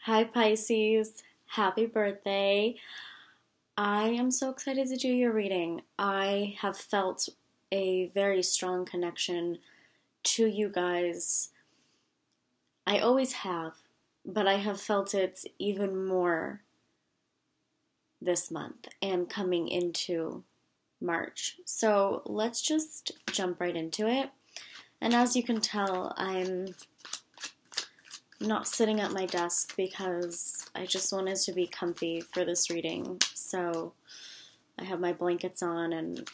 Hi Pisces, happy birthday. I am so excited to do your reading. I have felt a very strong connection to you guys. I always have, but I have felt it even more this month and coming into March. So let's just jump right into it. And as you can tell, I'm not sitting at my desk because I just wanted to be comfy for this reading. So I have my blankets on and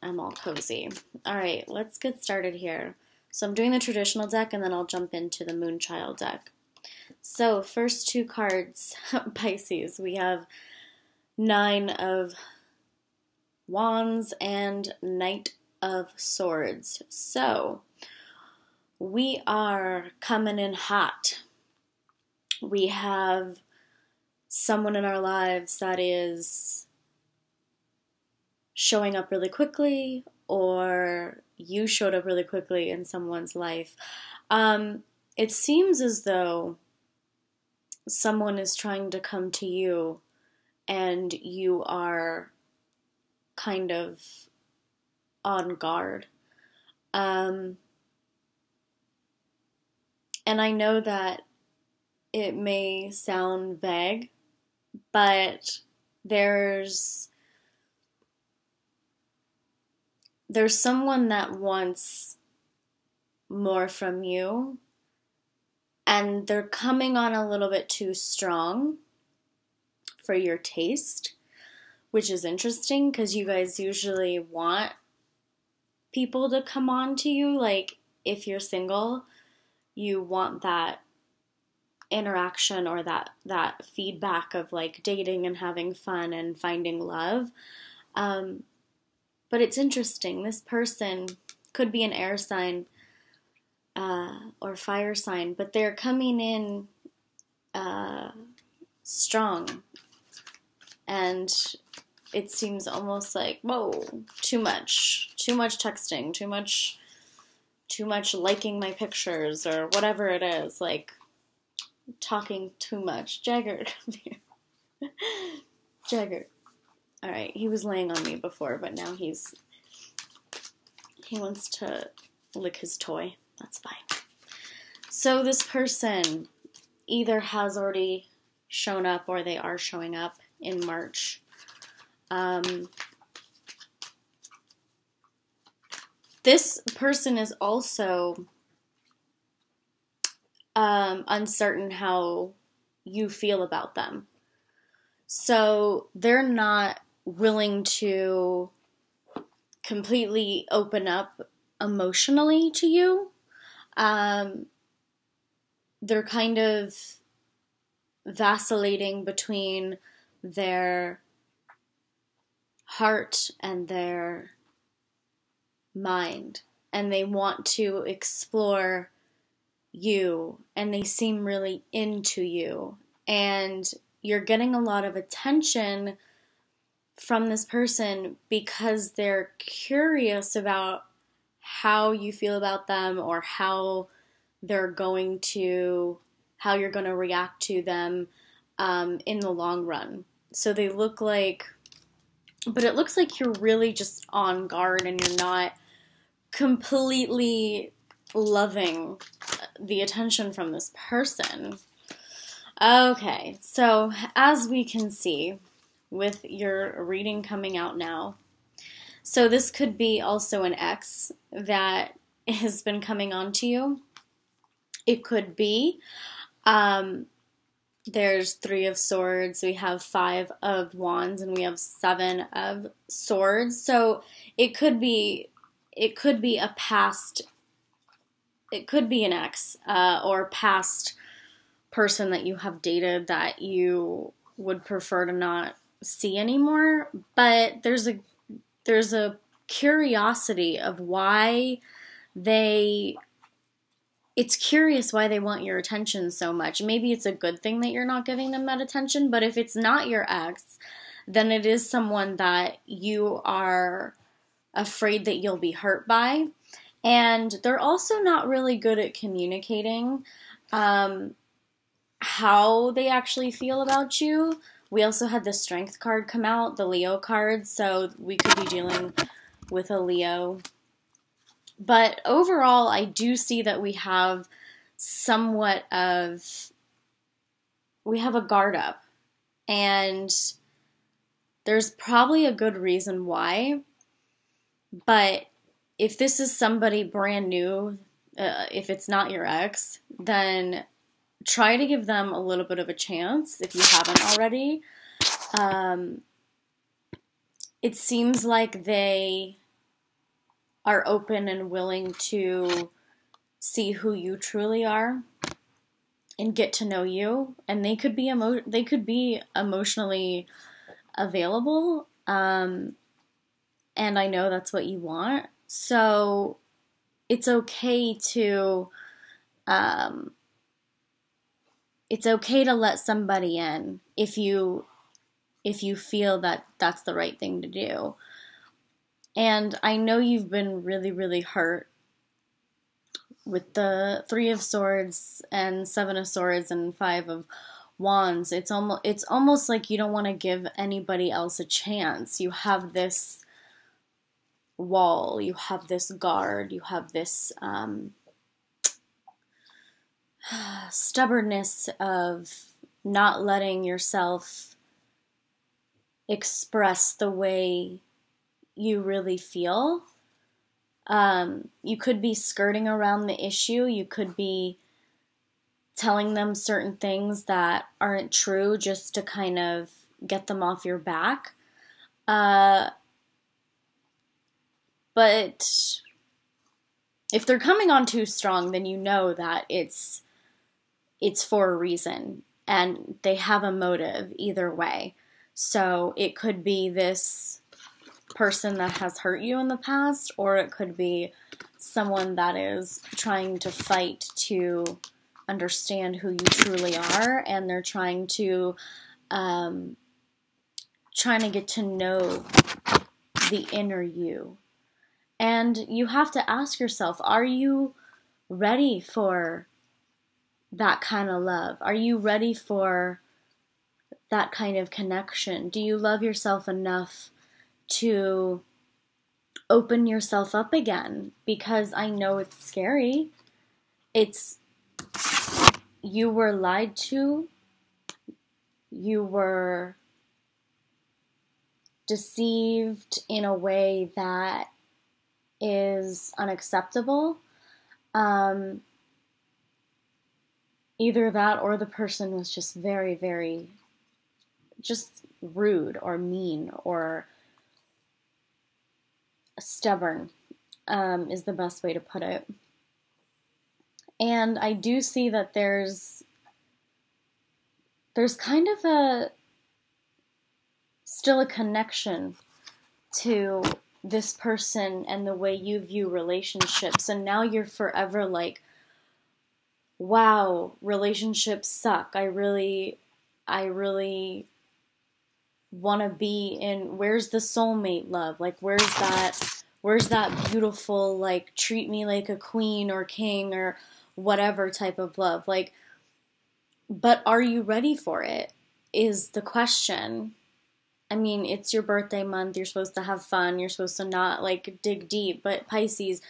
I'm all cozy. Alright, let's get started here. So I'm doing the traditional deck and then I'll jump into the Moonchild deck. So first two cards, Pisces, we have Nine of Wands and Knight of Swords. So we are coming in hot. We have someone in our lives that is showing up really quickly, or you showed up really quickly in someone's life. It seems as though someone is trying to come to you and you are kind of on guard. And I know that it may sound vague, but there's someone that wants more from you, and they're coming on a little bit too strong for your taste, which is interesting because you guys usually want people to come on to you. Like, if you're single, you want that interaction or that feedback of like dating and having fun and finding love. But it's interesting. This person could be an air sign or fire sign, but they're coming in strong. And it seems almost like, whoa, too much texting, too much liking my pictures or whatever it is, like talking too much. Jagger, come here. Jagger. Alright, he was laying on me before, but now he wants to lick his toy. That's fine. So this person either has already shown up or they are showing up in March. This person is also uncertain how you feel about them. So they're not willing to completely open up emotionally to you. They're kind of vacillating between their heart and their mind, and they want to explore you, and they seem really into you, and you're getting a lot of attention from this person because they're curious about how you feel about them or how you're going to react to them in the long run. So they look like, but it looks like you're really just on guard and you're not completely loving the attention from this person. Okay, so as we can see with your reading coming out now, so this could be also an ex that has been coming on to you. It could be. There's 3 of Swords, we have 5 of Wands, and we have 7 of Swords. So it could be a past, it could be an ex or past person that you have dated that you would prefer to not see anymore. But there's a curiosity of why it's curious why they want your attention so much. Maybe it's a good thing that you're not giving them that attention, but if it's not your ex, then it is someone that you are afraid that you'll be hurt by. And they're also not really good at communicating. how they actually feel about you. We also had the Strength card come out, the Leo card, so we could be dealing with a Leo. But overall, I do see that we have we have a guard up. And there's probably a good reason why. But if this is somebody brand new, if it's not your ex, then try to give them a little bit of a chance if you haven't already. It seems like they are open and willing to see who you truly are and get to know you, and they could be emotionally available, and I know that's what you want. So it's okay to let somebody in if you feel that that's the right thing to do. And I know you've been really, really hurt with the 3 of Swords and 7 of Swords and 5 of Wands. It's almost like you don't want to give anybody else a chance. You have this wall, you have this guard, you have this stubbornness of not letting yourself express the way you really feel. You could be skirting around the issue. You could be telling them certain things that aren't true just to kind of get them off your back. But if they're coming on too strong, then you know that it's for a reason, and they have a motive either way. So it could be this person that has hurt you in the past, or it could be someone that is trying to fight to understand who you truly are, and they're trying to get to know the inner you. And you have to ask yourself, are you ready for that kind of love? Are you ready for that kind of connection? Do you love yourself enough to open yourself up again? Because I know it's scary. You were lied to. You were deceived in a way that is unacceptable. Either that or the person was just very, very just rude or mean or stubborn, is the best way to put it. And I do see that there's kind of still a connection to this person and the way you view relationships. And now you're forever like, wow, relationships suck. I really want to be in, where's the soulmate love? Like, where's that beautiful, like, treat me like a queen or king or whatever type of love? Like, but are you ready for it is the question. I mean, it's your birthday month. You're supposed to have fun. You're supposed to not, like, dig deep. But Pisces,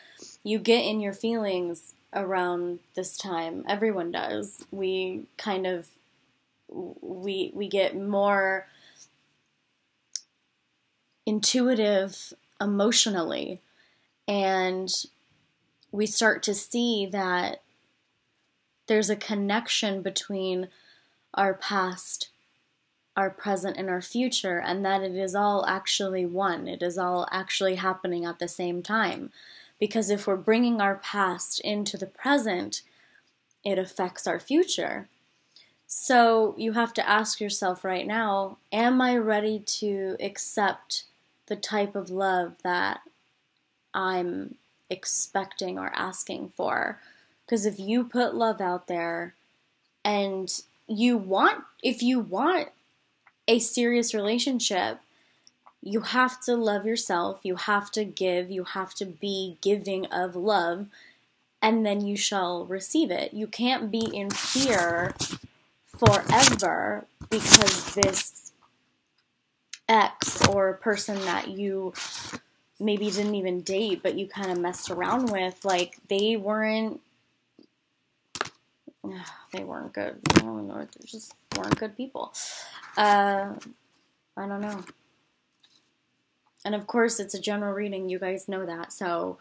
you get in your feelings around this time. Everyone does. We kind of, we get more intuitive emotionally, and we start to see that there's a connection between our past, our present, and our future, and that it is all actually one. It is all actually happening at the same time. Because if we're bringing our past into the present, it affects our future. So you have to ask yourself right now, am I ready to accept the type of love that I'm expecting or asking for? Because if you put love out there and if you want a serious relationship, you have to love yourself, you have to give, you have to be giving of love, and then you shall receive it. You can't be in fear forever because this ex or person that you maybe didn't even date, but you kind of messed around with, like, they weren't good. I don't know. They just weren't good people. I don't know. And of course, it's a general reading. You guys know that. So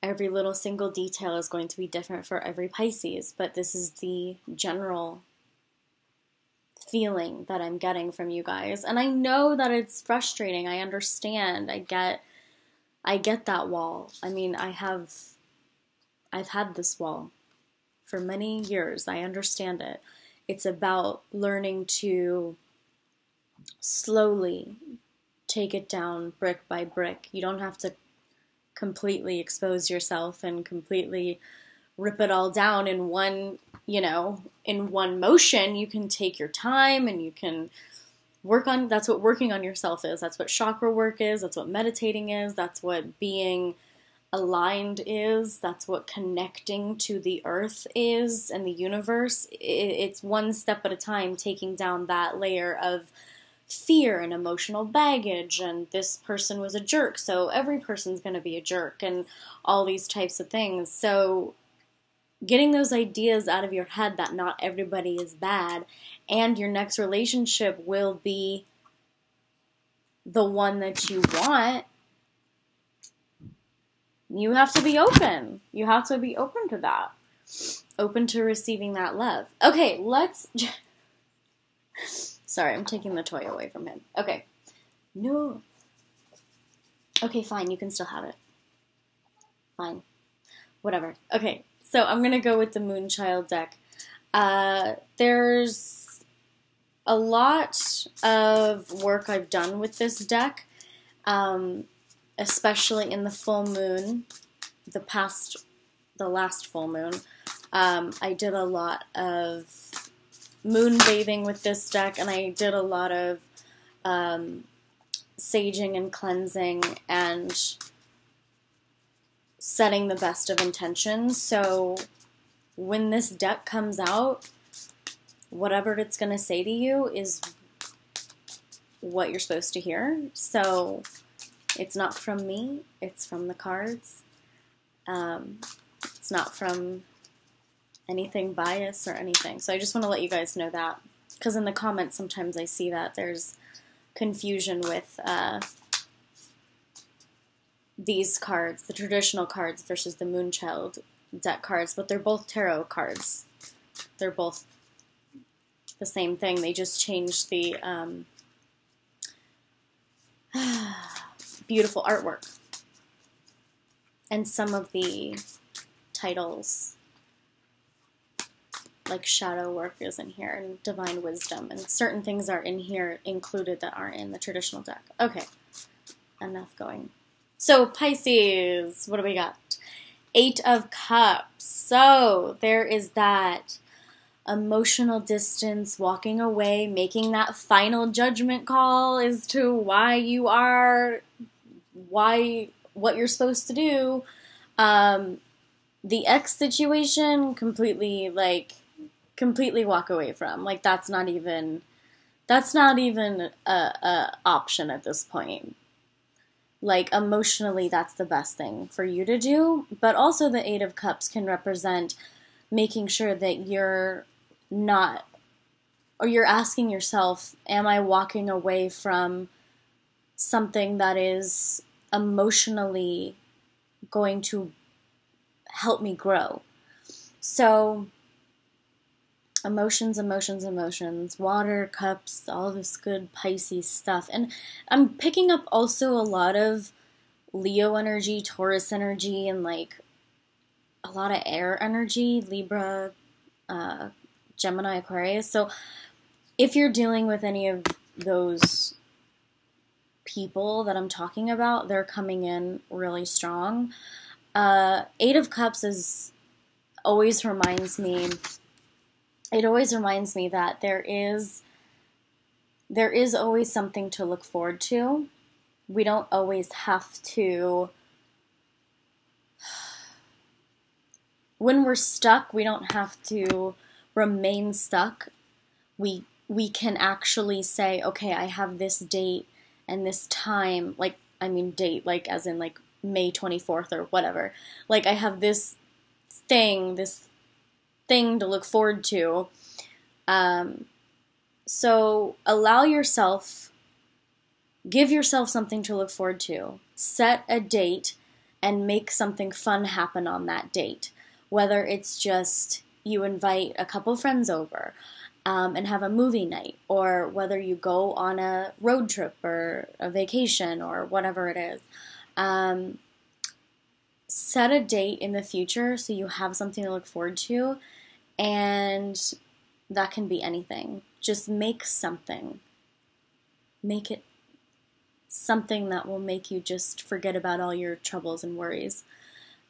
every little single detail is going to be different for every Pisces. But this is the general feeling that I'm getting from you guys. And I know that it's frustrating. I understand. I get that wall. I mean, I've had this wall for many years. I understand it. It's about learning to slowly take it down brick by brick. You don't have to completely expose yourself and completely rip it all down in one, in one motion. You can take your time and you can that's what working on yourself is. That's what chakra work is. That's what meditating is. That's what being aligned is. That's what connecting to the earth is and the universe. It's one step at a time, taking down that layer of fear and emotional baggage, and this person was a jerk, so every person's going to be a jerk, and all these types of things. So getting those ideas out of your head that not everybody is bad, and your next relationship will be the one that you want, you have to be open. You have to be open to that. Open to receiving that love. Okay, Sorry, I'm taking the toy away from him. Okay. No. Okay, fine. You can still have it. Fine. Whatever. Okay, so I'm going to go with the Moonchild deck. There's a lot of work I've done with this deck, especially in the full moon, the last full moon. I did a lot of moon bathing with this deck, and I did a lot of saging and cleansing and setting the best of intentions. So when this deck comes out, whatever it's going to say to you is what you're supposed to hear. So it's not from me, it's from the cards. It's not from anything biased or anything. So I just want to let you guys know that, because in the comments sometimes I see that there's confusion with these cards, the traditional cards versus the Moonchild deck cards, but they're both tarot cards. They're both the same thing. They just changed the beautiful artwork and some of the titles, like shadow work is in here, and divine wisdom, and certain things are in here included that aren't in the traditional deck. Okay, enough going. So Pisces, what do we got? 8 of Cups. So there is that emotional distance, walking away, making that final judgment call as to what you're supposed to do. The ex situation, completely walk away from. Like, that's not even a option at this point. Like, emotionally, that's the best thing for you to do. But also the 8 of Cups can represent making sure that you're not, or you're asking yourself, am I walking away from something that is emotionally going to help me grow? So emotions, water, cups, all this good Pisces stuff. And I'm picking up also a lot of Leo energy, Taurus energy, and like a lot of air energy, Libra, Gemini, Aquarius. So if you're dealing with any of those people that I'm talking about, they're coming in really strong. 8 of Cups always reminds me that there is always something to look forward to. We don't always have to, when we're stuck, we don't have to remain stuck we can actually say, okay, I have this date and this time, like, I mean date, like as in like May 24th or whatever. Like, I have this thing to look forward to. So allow yourself, give yourself something to look forward to. Set a date and make something fun happen on that date. Whether it's just you invite a couple friends over and have a movie night, or whether you go on a road trip or a vacation or whatever it is. Set a date in the future so you have something to look forward to, and that can be anything. Just make something. Make it something that will make you just forget about all your troubles and worries.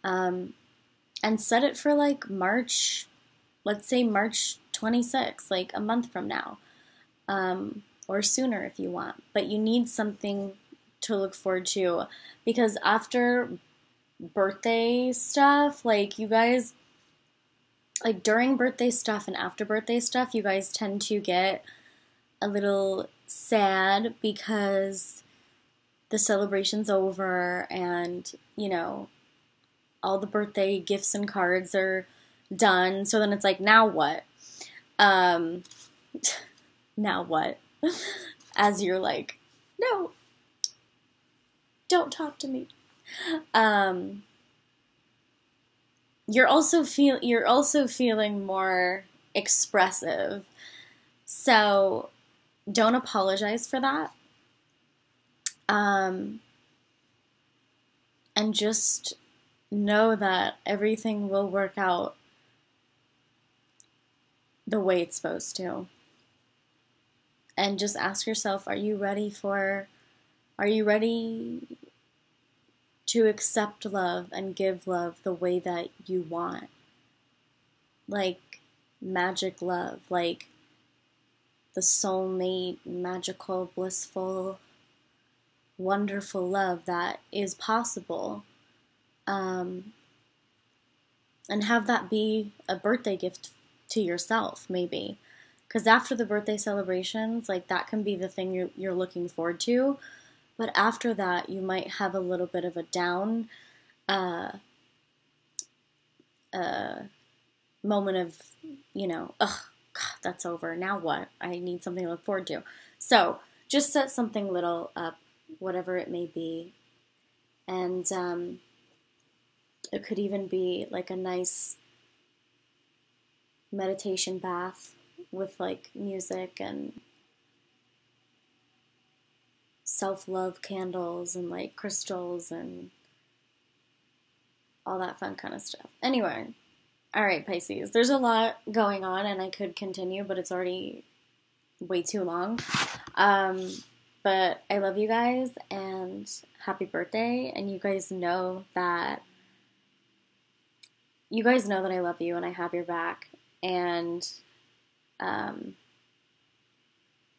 And set it for like March, let's say March 26th, like a month from now, or sooner if you want. But you need something to look forward to, because after birthday stuff, like you guys, like during birthday stuff and after birthday stuff, you guys tend to get a little sad because the celebration's over and, you know, all the birthday gifts and cards are done. So then it's like, now what? Now what? As you're like, no, don't talk to me. You're also feeling more expressive. So don't apologize for that. And just know that everything will work out the way it's supposed to. And just ask yourself, are you ready to accept love and give love the way that you want? Like magic love, like the soulmate, magical, blissful, wonderful love that is possible. And have that be a birthday gift to yourself, maybe. Because after the birthday celebrations, like that can be the thing you're looking forward to. But after that, you might have a little bit of a down moment of, you know, ugh, God, that's over. Now what? I need something to look forward to. So just set something little up, whatever it may be. And it could even be like a nice meditation bath with like music and self-love candles and like crystals and all that fun kind of stuff. Anyway, all right, Pisces. There's a lot going on and I could continue, but it's already way too long. But I love you guys and happy birthday. And you guys know that I love you and I have your back. And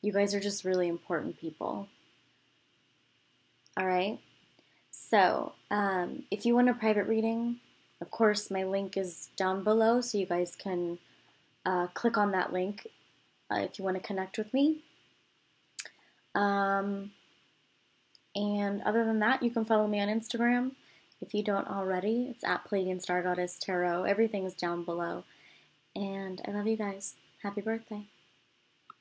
you guys are just really important people. All right? So, if you want a private reading, of course, my link is down below, so you guys can click on that link if you want to connect with me. And other than that, you can follow me on Instagram. If you don't already, it's at Palladian Star Goddess Tarot. Everything is down below. And I love you guys. Happy birthday.